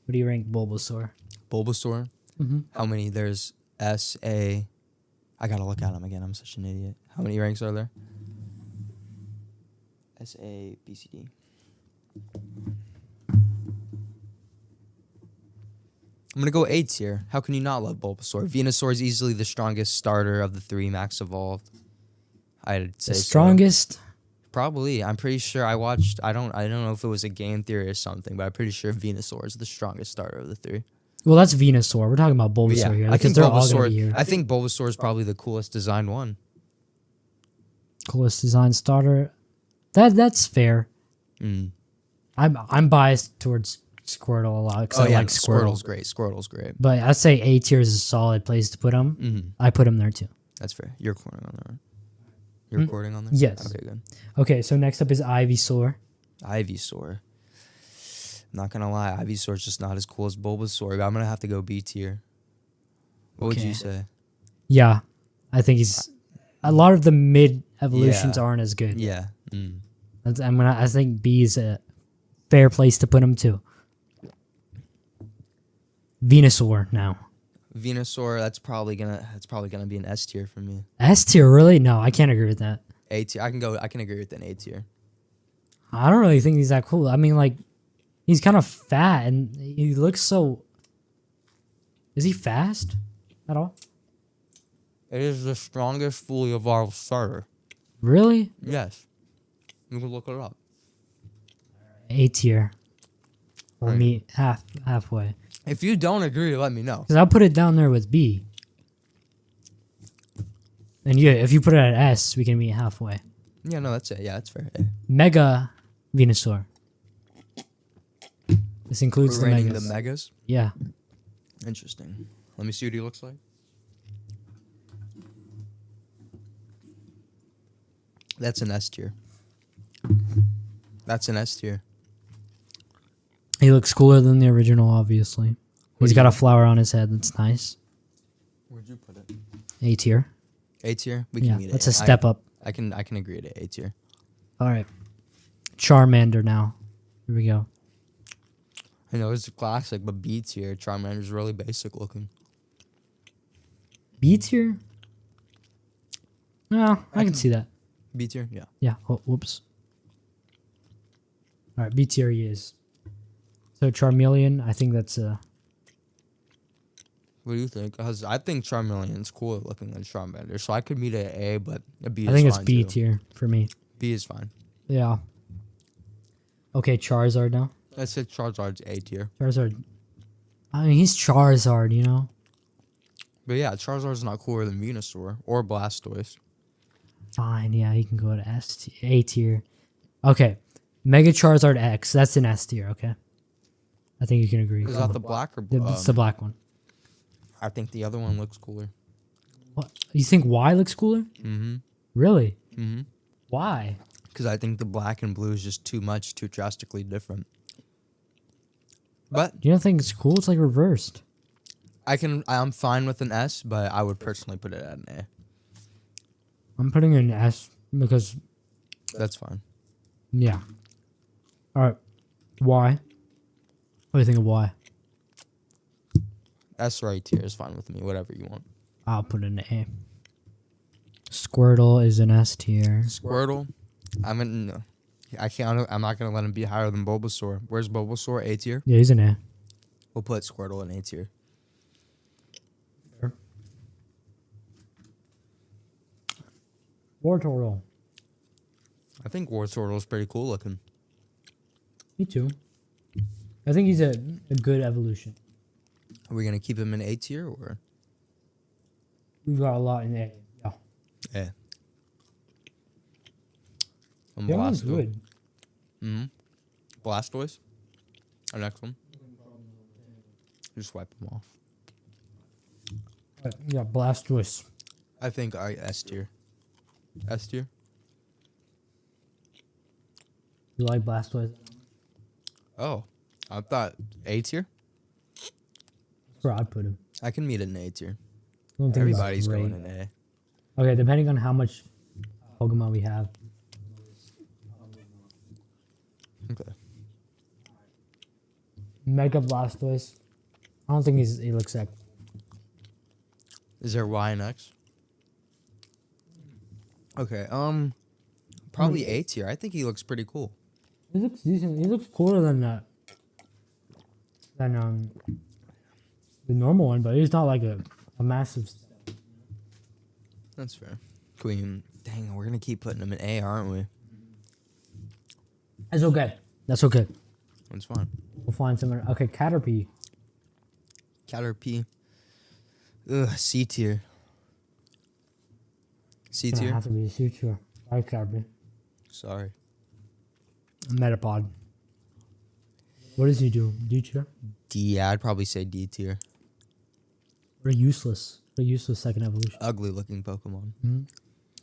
What do you rank Bulbasaur? Bulbasaur. Mm-hmm. How many? There's S A. I gotta look at them again. I'm such an idiot. How many ranks are there? S A B C D. I'm gonna go A tier. How can you not love Bulbasaur? Venusaur is easily the strongest starter of the 3 max evolved. I'd say The so. strongest. Probably. I'm pretty sure I watched. I don't know if it was a game theory or something, but I'm pretty sure Venusaur is the strongest starter of the 3. Well, that's Venusaur. We're talking about But Bulbasaur here I because think they're all gonna be here. I think Bulbasaur is probably the coolest designed one. Coolest design starter. That's fair. Mm. I'm biased towards Squirtle a lot because I like Squirtle. Squirtle's great. But I'd say A tier is a solid place to put him. Mm-hmm. I put him there too. That's fair. You're recording on there. You're recording on there? Yes. Okay, good. Okay, so next up is Ivysaur. Ivysaur. Not gonna lie, Ivysaur's just not as cool as Bulbasaur. But I'm gonna have to go B tier. What would you say? Yeah, I think he's a lot of the mid evolutions Yeah. aren't as good. Yeah. Mm. I think B is a fair place to put him too. Venusaur now. Venusaur, that's probably gonna be an S tier for me. S tier, really? No, I can't agree with that. A tier. I can agree with an A tier. I don't really think he's that cool. I mean, like, he's kind of fat and he looks so. Is he fast at all? It is the strongest fully evolved starter. Really? Yes. You can look it up. A tier. We'll Right. meet halfway. If you don't agree, let me know. Because I'll put it down there with B. And yeah, if you put it at S, we can meet halfway. Yeah, no, that's it. Yeah, that's fair. Mega Venusaur. This includes We're the rating megas. the megas. Yeah. Interesting. Let me see what he looks like. That's an S tier. That's an S tier. He looks cooler than the original, obviously. What He's do got you- a flower on his head. That's nice. Where'd you put it? A tier. A tier. We Yeah, can meet it. that's a step up. I can agree to A tier. All right. Charmander now. Here we go. I know it's a classic, but B tier. Charmander's really basic looking. B tier? No, I can see that. B tier. Yeah. Yeah. Oh, whoops. All right, B tier he is. So Charmeleon, I think that's a. What do you think? Because I think Charmeleon's cooler looking than Charmander, so I could meet at A, but a B. I think is it's fine B too. tier for me. B is fine. Yeah. Okay, Charizard now. I said Charizard's A tier. Charizard. I mean, he's Charizard, you know. But yeah, Charizard's not cooler than Venusaur or Blastoise. Fine, yeah, he can go to A tier. Okay, Mega Charizard X. That's an S tier. Okay, I think you can agree. Is that the black or It's the black one. I think the other one looks cooler. What? You think Y looks cooler? Mm-hmm. Really? Mm-hmm. Why? Because I think the black and blue is just too drastically different. But You don't think it's cool? It's like reversed. I'm fine with an S, but I would personally put it at an A. I'm putting it in S because, That's fine. yeah. All right. Y. What do you think of Y? S or A tier is fine with me. Whatever you want. I'll put it in A. Squirtle is an S tier. Squirtle, no. I can't. I'm not gonna let him be higher than Bulbasaur. Where's Bulbasaur? A tier. Yeah, he's an A. We'll put Squirtle in A tier. Wartortle. I think Wartortle is pretty cool looking. Me too. I think he's a good evolution. Are we gonna keep him in A tier or? We've got a lot in A. Yeah. Yeah. And That one's Blastoise. good. Mm-hmm. Blastoise. Our next one. Just wipe them off. Yeah, Blastoise. I think S tier. S tier. You like Blastoise? Oh, I thought A tier. That's where I put him. I can meet an A tier. I don't think he's Everybody's great. going in A. Okay, depending on how much Pokemon we have. Okay. Mega Blastoise. I don't think he looks that. Is there Y and X? Okay. Probably A tier. I think he looks pretty cool. He looks decent. He looks cooler than that. Than the normal one, but he's not like a massive. That's fair. Queen. Dang, we're gonna keep putting him in A, aren't we? That's okay. That's okay. That's fine. We'll find someone. Okay, Caterpie. Caterpie. Ugh, C tier. C Gonna tier. have to be a C tier. I like Caterpie. Sorry. Metapod. What does he do? D tier? D. Yeah, I'd probably say D tier. Or useless. A useless second evolution. Ugly looking Pokemon.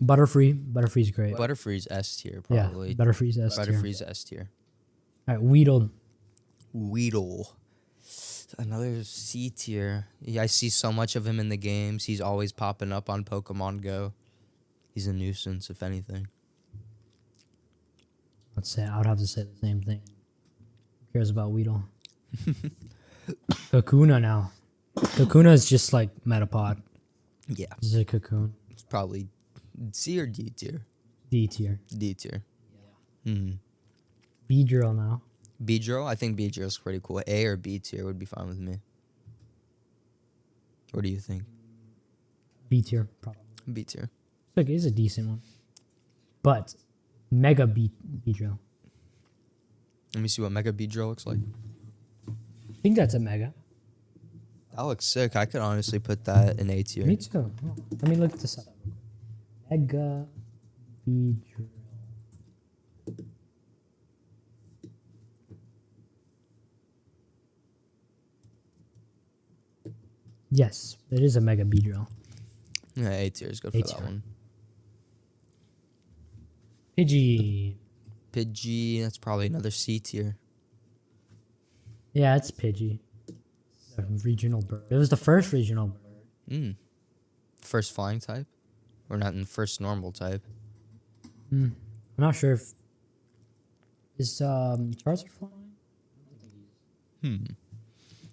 Butterfree. Butterfree's great. Butterfree's S tier, Yeah, probably. Butterfree's S tier. Butterfree's S tier. All right, Weedle. Weedle. Another C tier. Yeah, I see so much of him in the games. He's always popping up on Pokemon Go. He's a nuisance, if anything. I would have to say the same thing. Who cares about Weedle? Kakuna now. Kakuna is just like Metapod. Yeah. This is a Cocoon. It's probably C or D tier. D tier. D tier. Hmm. Beedrill now. Beedrill? I think Beedrill's pretty cool. A or B tier would be fine with me. What do you think? B tier, probably. B tier. Look, it's a decent one. But Mega Beedrill. Let me see what Mega Beedrill looks like. I think that's a Mega. That looks sick. I could honestly put that in A tier. Me too. Oh, let me look this up. Mega Beedrill. Yes, it is a Mega Beedrill. Yeah, A tier is good A for that tier. one. Pidgey. Pidgey, that's probably another C tier. Yeah, it's Pidgey. A regional bird. It was the first regional bird. First flying type? Or not in first normal type? I'm not sure if is Charizard flying?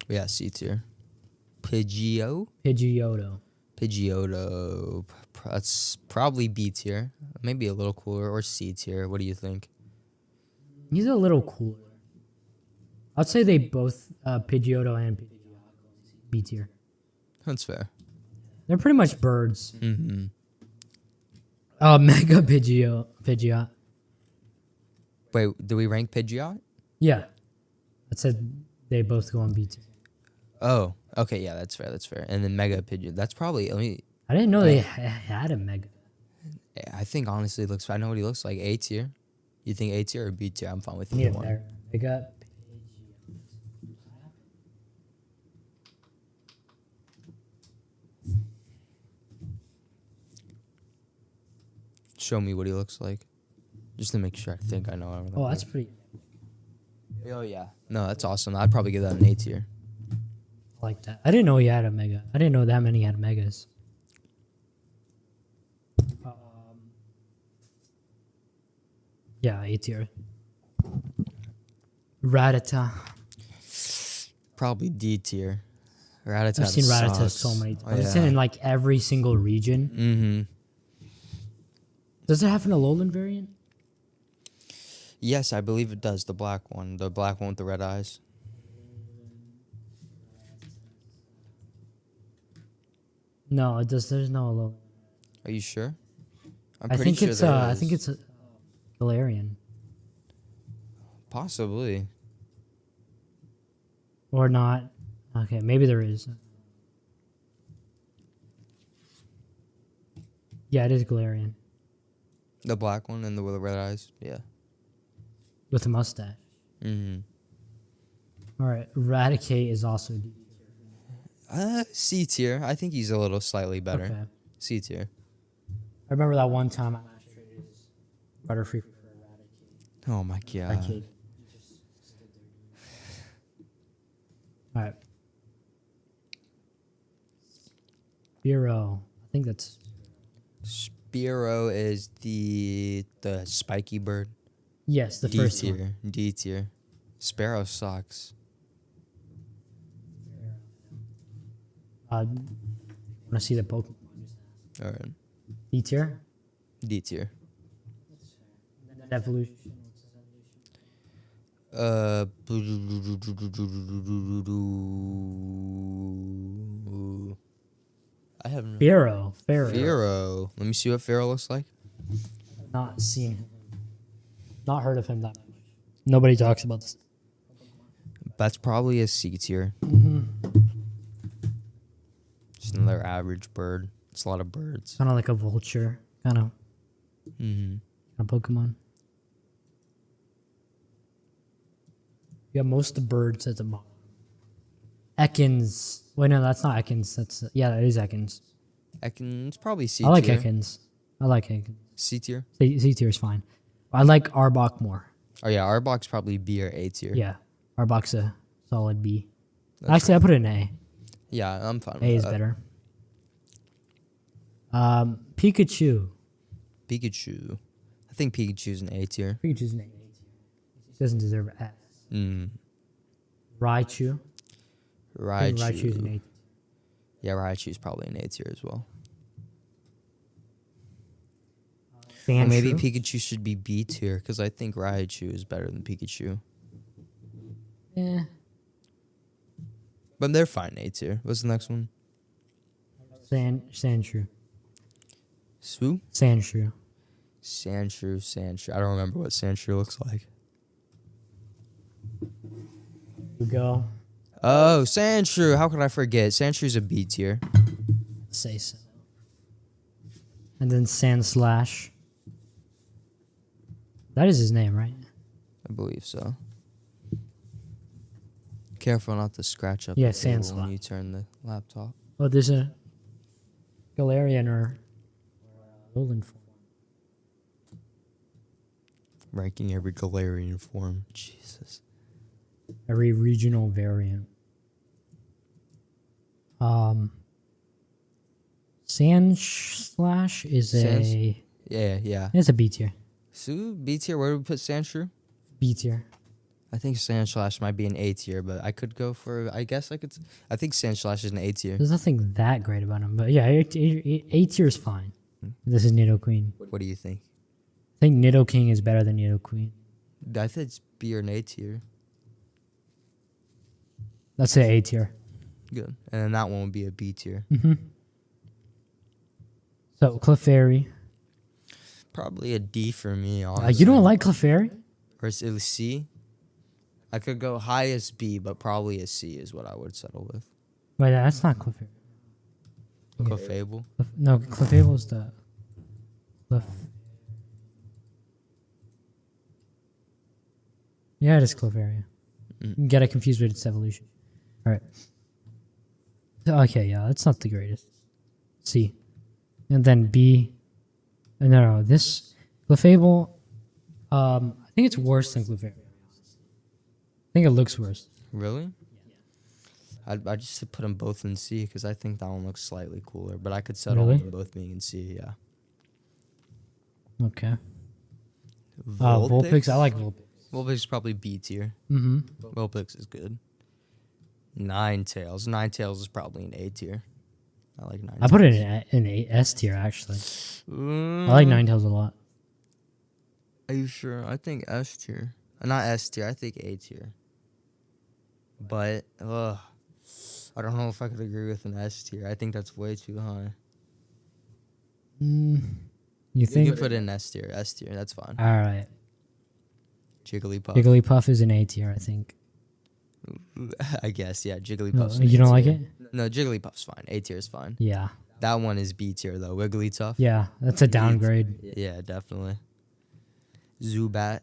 Yeah, C tier. Pidgeotto? Pidgeotto. Pidgeotto. That's probably B tier. Maybe a little cooler. Or C tier. What do you think? He's a little cooler. I'd say they both Pidgeotto and Pidgeot B tier. That's fair. They're pretty much birds. Mm-hmm. Mega Pidgeot. Wait, do we rank Pidgeot? Yeah. I said they both go on B tier. Oh, okay, yeah, that's fair, that's fair. And then Mega Pidgeot, that's probably, I didn't know they had a Mega. I think honestly it looks, I know what he looks like, A tier. You think A tier or B tier? I'm fine with Need either a one. Mega. Show me what he looks like. Just to make sure I think I know. Oh, that's pretty. Oh, yeah. No, that's awesome. I'd probably give that an A tier. I like that. I didn't know he had a Mega. I didn't know that many had Megas. Yeah, A tier. Rattata. Probably D tier. Rattata I've seen Rattata sucks. so many times. Oh, I've seen it in like every single region. Mm-hmm. Does it have an Alolan variant? Yes, I believe it does. The black one. The black one with the red eyes. No, it does. There's no Alolan. Are you sure? I'm I pretty think sure it's there I is. think it's a Galarian. Possibly. Or not. Okay, maybe there is. Yeah, it is Galarian. The black one and the with the red eyes. Yeah. With a mustache. Mm-hmm. Alright, Eradicate is also D. C tier. I think he's a little slightly better. Okay. C tier. I remember that one time I traded his Butterfree for Eradicate. Oh my god. Eradicate. Alright. Spearow. I think that's Spearow is the spiky bird. yes, the D first tier. one. D tier. Sparrow sucks. Want to see the Pokemon? All right. D tier. D tier. Evolution. I haven't. Pharaoh. Pharaoh. Let me see what Pharaoh looks like. Not seen him. Not heard of him that much. Nobody talks about this. That's probably a C tier. Just another average bird. It's a lot of birds. Kind of like a vulture. Kind of a Pokemon. You got most of the birds at the bottom. Ekans. Wait, no, that's not Ekans. That is Ekans. It's probably C I like tier. Ekans. I like Ekans. C tier. C tier is fine. I like Arbok more. Oh yeah, Arbok's probably B or A tier. Yeah, Arbok's a solid B. That's Actually, I put it in A. Yeah, I'm fine. A with is that. better. Pikachu. Pikachu. I think Pikachu's an A tier. Pikachu's an A tier. He doesn't deserve an S. Raichu. I think Raichu's an A tier. Yeah, Raichu's probably an A tier as well. Sandshrew. Or maybe Pikachu should be B tier because I think Raichu is better than Pikachu. Yeah. But they're fine A tier. What's the next one? Sandshrew. Swoo? Sandshrew. Sandshrew. I don't remember what Sandshrew looks like. We go. Oh, Sandshrew. How could I forget? Sandshrew's a B tier. Say so. And then Sandslash. That is his name, right? I believe so. Careful not to scratch up Yeah, the table Sandslash. when you turn the laptop. Oh, there's a Galarian or Alolan form. Ranking every Galarian form. Jesus. Every regional variant. Sandslash is Yeah. it's a B tier. So B tier, where do we put Sandshrew? B tier. I think Sandslash might be an A tier, but I could go for, I think Sandslash is an A tier. There's nothing that great about him, but yeah, A tier is fine. This is Nidoqueen. What do you think? I think Nidoking is better than Nidoqueen. I think it's B or an A tier. Let's say A tier. Good. And then that one would be a B tier. So Clefairy. Probably a D for me, honestly. You don't like Clefairy? Or is it C? I could go highest B, but probably a C is what I would settle with. Wait, that's not Clefairy. Clefable? No, Clefable's the... Yeah, it is Clefairy. You get it confused with its evolution. Alright. Okay, yeah, that's not the greatest. C. And then B. No, this... Clefable... I think it's worse than Clefairy. I think it looks worse. Really? I just put them both in C because I think that one looks slightly cooler, but I could settle Really? on both being in C, yeah. Okay. Vulpix? I like Vulpix. Vulpix is probably B tier. Vulpix is good. Ninetales. Ninetales is probably an A tier. I like Ninetales. I put it in a S tier, actually. I like Ninetales a lot. Are you sure? I think S tier. Not S tier. I think A tier. But, I don't know if I could agree with an S tier. I think that's way too high. You think? You can put it in S tier. S tier. That's fine. All right. Jigglypuff. Jigglypuff is an A tier, I think. I guess, yeah. No, Jigglypuff's you don't like it? No, Jigglypuff's fine. A tier is fine. Yeah. That one is B tier, though. Wigglytuff. Yeah, that's a downgrade. Yeah, definitely. Zubat.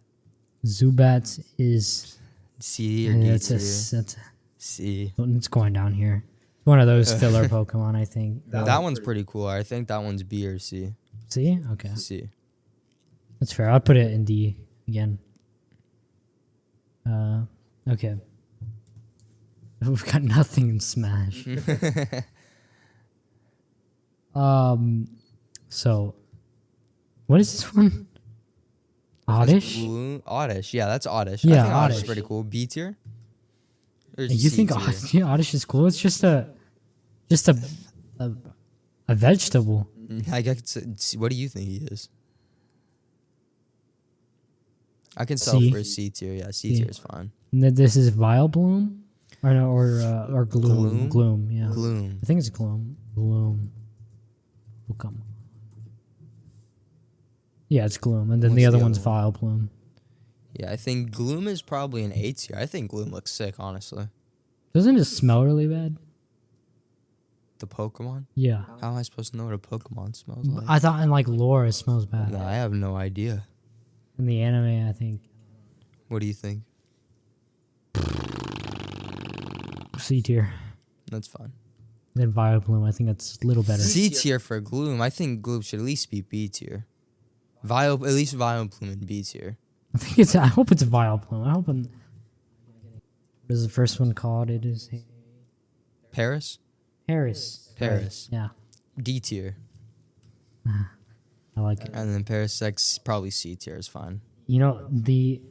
Zubat is... C or D That's tier? that's C. it's going down here. It's one of those filler Pokemon, I think. That one's pretty cool. I think that one's B or C. C? Okay. C. That's fair. I'll put it in D again. Okay. We've got nothing in Smash. So, what is this one? Oddish? Oddish. Yeah, that's Oddish. Yeah, I think Oddish is Oddish. pretty cool. B tier? Or You C think tier? Oddish is cool? It's just a Just a vegetable. I guess. What do you think he is? I can sell C. for a C tier. Yeah, C tier is fine. And then this is Vileplume, or no, or Gloom. Gloom? Gloom, yeah. Gloom. I think it's Gloom. Gloom. Pokemon. Yeah, it's Gloom, and then What's the other the one's other Vileplume. Yeah, I think Gloom is probably an A tier. I think Gloom looks sick, honestly. Doesn't it smell really bad? The Pokemon? Yeah. How am I supposed to know what a Pokemon smells like? I thought in like lore it smells bad. No, I have no idea. In the anime, I think What do you think? C tier. That's fine. Then Vileplume, I think that's a little better. C tier for Gloom. I think Gloom should at least be B tier. At least Vileplume in B tier. I hope it's Vileplume. I hope I'm. What is the first one called? It is Paris? Paris. Paris. Yeah, D tier. I like it. And then Parasec's probably C tier is fine. You know, the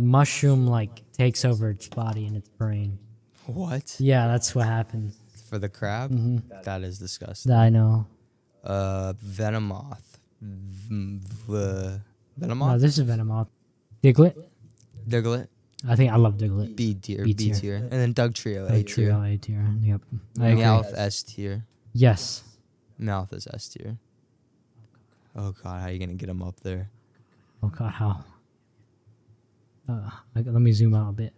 mushroom like takes over its body and its brain. What? Yeah, that's what happens. For the crab? Mm-hmm. That is disgusting. I know. Venomoth. Venomoth? No, this is Venomoth. Diglett. Diglett? I think I love Diglett. B tier. B B tier. tier. And then Dugtrio, A tier. Trio A tier. Yep. I agree. Meowth, S tier. Yes. Meowth is S tier. Oh god, how are you gonna get him up there? Oh god, how? Let me zoom out a bit.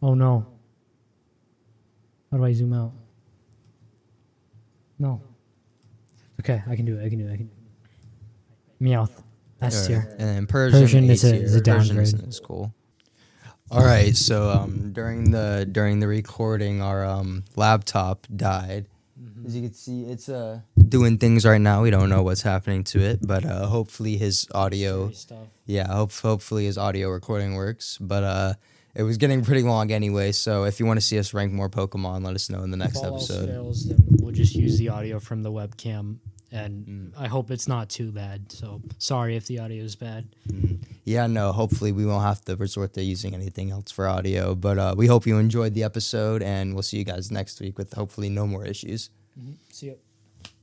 Oh no. How do I zoom out? No. Okay, I can do it. Meowth. S tier. And then Persian is A a tier. downgrade. Persian is cool. All right, so during the recording, our laptop died. As you can see, it's doing things right now. We don't know what's happening to it, but hopefully his audio, hopefully his audio recording works. But it was getting pretty long anyway. So if you want to see us rank more Pokemon, let us know in the next episode. Fails, then we'll just use the audio from the webcam, and I hope it's not too bad. So sorry if the audio is bad. Yeah, no, hopefully we won't have to resort to using anything else for audio. But we hope you enjoyed the episode, and we'll see you guys next week with hopefully no more issues. See you.